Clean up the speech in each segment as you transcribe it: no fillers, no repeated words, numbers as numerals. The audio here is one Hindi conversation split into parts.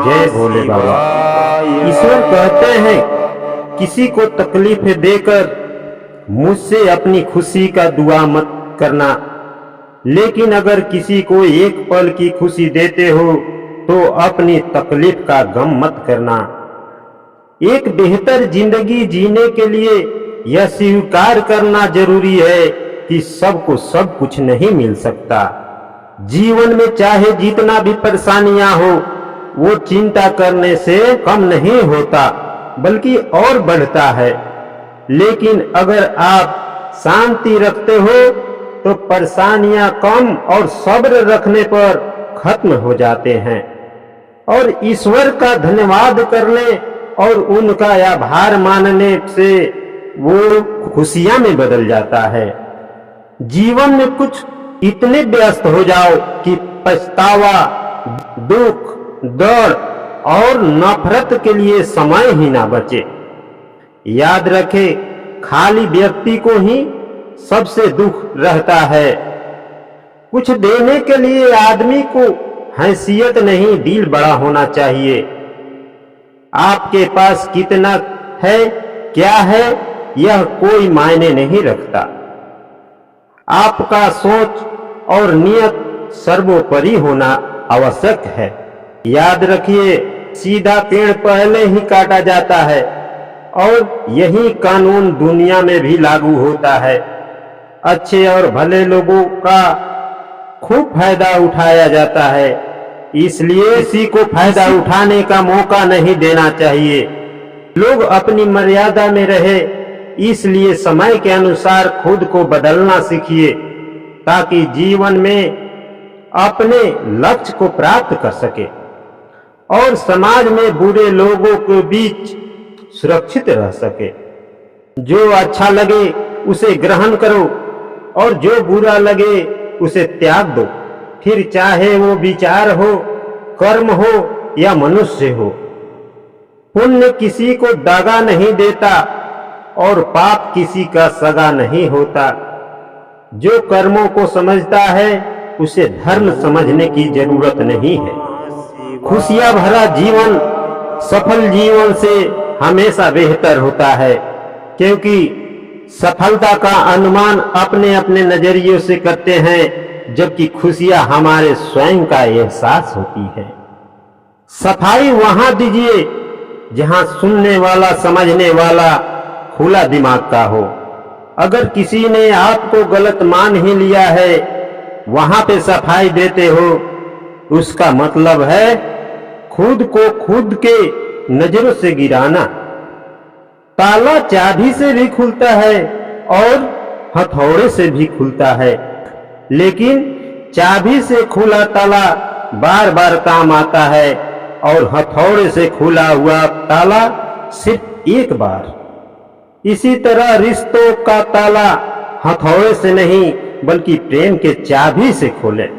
जय भोले बाबा। ईश्वर कहते हैं किसी को तकलीफें देकर मुझसे अपनी खुशी का दुआ मत करना, लेकिन अगर किसी को एक पल की खुशी देते हो तो अपनी तकलीफ का गम मत करना। एक बेहतर जिंदगी जीने के लिए यह स्वीकार करना जरूरी है कि सबको सब कुछ नहीं मिल सकता। जीवन में चाहे जितना भी परेशानियां हो, वो चिंता करने से कम नहीं होता बल्कि और बढ़ता है। लेकिन अगर आप शांति रखते हो तो परेशानियां कम और सब्र रखने पर खत्म हो जाते हैं और ईश्वर का धन्यवाद करने और उनका आभार मानने से वो खुशियां में बदल जाता है। जीवन में कुछ इतने व्यस्त हो जाओ कि पछतावा, दुख, डर और नफरत के लिए समय ही ना बचे। याद रखे, खाली व्यक्ति को ही सबसे दुख रहता है। कुछ देने के लिए आदमी को हैसियत नहीं, दिल बड़ा होना चाहिए। आपके पास कितना है, क्या है, यह कोई मायने नहीं रखता। आपका सोच और नियत सर्वोपरि होना आवश्यक है। याद रखिए, सीधा पेड़ पहले ही काटा जाता है और यही कानून दुनिया में भी लागू होता है। अच्छे और भले लोगों का खूब फायदा उठाया जाता है, इसलिए किसी को फायदा उठाने का मौका नहीं देना चाहिए। लोग अपनी मर्यादा में रहे, इसलिए समय के अनुसार खुद को बदलना सीखिए ताकि जीवन में अपने लक्ष्य को प्राप्त कर सके और समाज में बुरे लोगों के बीच सुरक्षित रह सके। जो अच्छा लगे उसे ग्रहण करो और जो बुरा लगे उसे त्याग दो, फिर चाहे वो विचार हो, कर्म हो या मनुष्य हो। पुण्य किसी को दागा नहीं देता और पाप किसी का सगा नहीं होता। जो कर्मों को समझता है उसे धर्म समझने की जरूरत नहीं है। खुशियां भरा जीवन सफल जीवन से हमेशा बेहतर होता है, क्योंकि सफलता का अनुमान अपने अपने नजरियों से करते हैं, जबकि खुशियां हमारे स्वयं का एहसास होती है। सफाई वहां दीजिए जहां सुनने वाला, समझने वाला खुला दिमाग का हो। अगर किसी ने आपको गलत मान ही लिया है, वहां पे सफाई देते हो, उसका मतलब है खुद को खुद के नजरों से गिराना। ताला चाबी से भी खुलता है और हथौड़े से भी खुलता है, लेकिन चाबी से खुला ताला बार बार काम आता है और हथौड़े से खुला हुआ ताला सिर्फ एक बार। इसी तरह रिश्तों का ताला हथौड़े से नहीं बल्कि प्रेम के चाबी से खोले।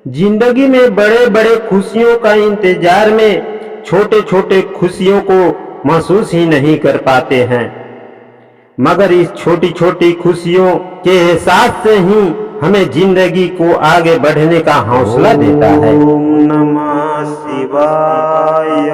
जिंदगी में बड़े बड़े खुशियों का इंतजार में छोटे छोटे खुशियों को महसूस ही नहीं कर पाते हैं, मगर इस छोटी छोटी खुशियों के एहसास से ही हमें जिंदगी को आगे बढ़ने का हौसला देता है। ओम नमः शिवाय।